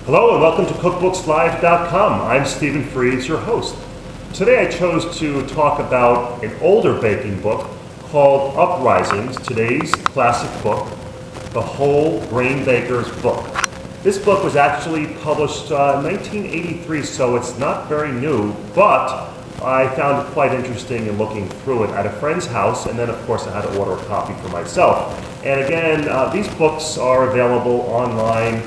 Hello and welcome to cookbookslive.com. I'm Stephen Freeze, your host. Today I chose to talk about an older baking book called Uprisings, today's classic book, The Whole Grain Baker's Book. This book was actually published in 1983, so it's not very new, but I found it quite interesting in looking through it at a friend's house, and then of course I had to order a copy for myself. And again, these books are available online.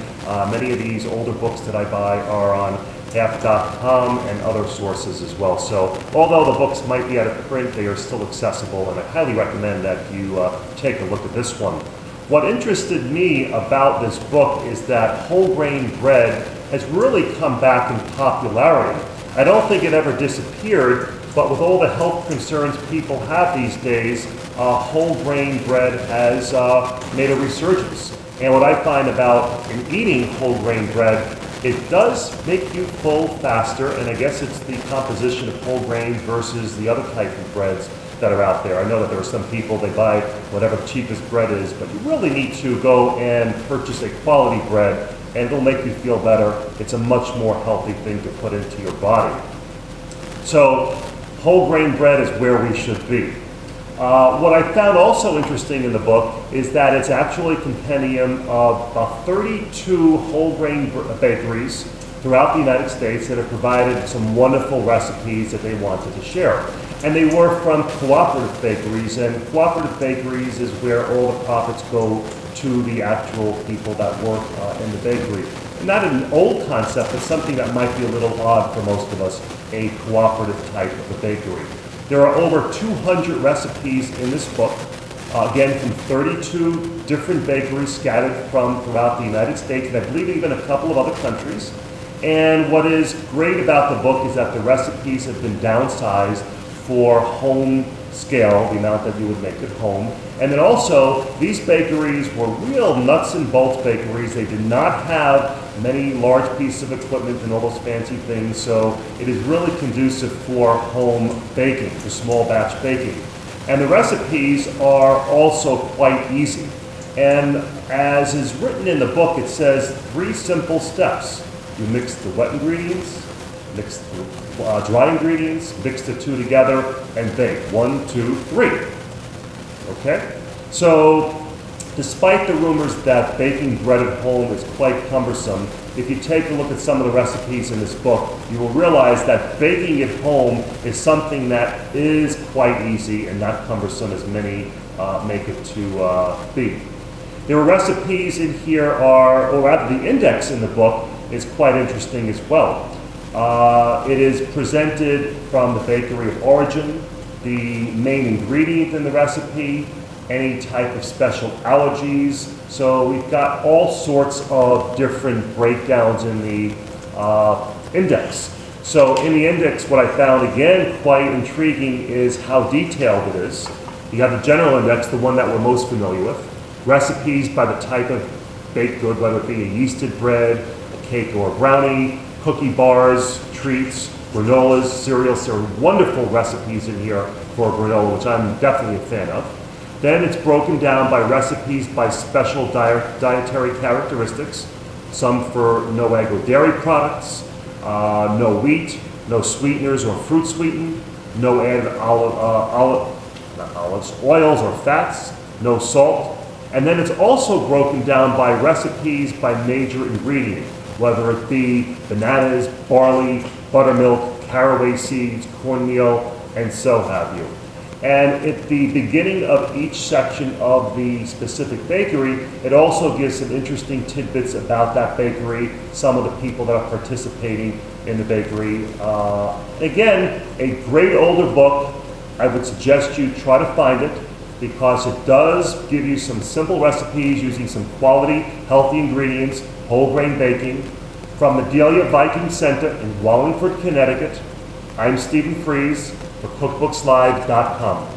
Many of these older books that I buy are on half.com and other sources as well. So although the books might be out of print, they are still accessible, and I highly recommend that you take a look at this one. What interested me about this book is that whole grain bread has really come back in popularity. I don't think it ever disappeared, but with all the health concerns people have these days, whole grain bread has made a resurgence. And what I find about in eating whole grain bread, it does make you full faster, and I guess it's the composition of whole grain versus the other type of breads that are out there. I know that there are some people, they buy whatever the cheapest bread is, but you really need to go and purchase a quality bread, and it'll make you feel better. It's a much more healthy thing to put into your body. So whole grain bread is where we should be. What I found also interesting in the book is that it's actually a compendium of about 32 whole grain bakeries throughout the United States that have provided some wonderful recipes that they wanted to share. And they were from cooperative bakeries, and cooperative bakeries is where all the profits go to the actual people that work in the bakery. Not an old concept, but something that might be a little odd for most of us, a cooperative type of a bakery. There are over 200 recipes in this book, again from 32 different bakeries scattered throughout the United States, and I believe even a couple of other countries. And what is great about the book is that the recipes have been downsized for home scale, the amount that you would make at home. And then also, these bakeries were real nuts and bolts bakeries. They did not have many large pieces of equipment and all those fancy things, so it is really conducive for home baking, for small batch baking. And the recipes are also quite easy. And as is written in the book, it says 3 simple steps. You mix the wet ingredients, mix the dry ingredients, mix the 2 together, and bake. 1, 2, 3. Okay? So, despite the rumors that baking bread at home is quite cumbersome, if you take a look at some of the recipes in this book, you will realize that baking at home is something that is quite easy and not cumbersome as many make it to be. There are recipes in here, or rather the index in the book is quite interesting as well. It is presented from the bakery of origin, the main ingredient in the recipe, any type of special allergies. So we've got all sorts of different breakdowns in the index. So in the index, what I found again quite intriguing is how detailed it is. You have the general index, the one that we're most familiar with, recipes by the type of baked good, whether it be a yeasted bread, a cake or a brownie, cookie bars, treats, granolas, cereals. There are wonderful recipes in here for granola, which I'm definitely a fan of. Then it's broken down by recipes by special dietary characteristics, some for no egg or dairy products, no wheat, no sweeteners or fruit sweetened, no added oils or fats, no salt. And then it's also broken down by recipes by major ingredient, whether it be bananas, barley, buttermilk, caraway seeds, cornmeal, and so have you. And at the beginning of each section of the specific bakery, it also gives some interesting tidbits about that bakery, some of the people that are participating in the bakery. Again, a great older book. I would suggest you try to find it because it does give you some simple recipes using some quality, healthy ingredients, whole grain baking. From the Delia Viking Center in Wallingford, Connecticut, I'm Stephen Freeze for cookbookslive.com.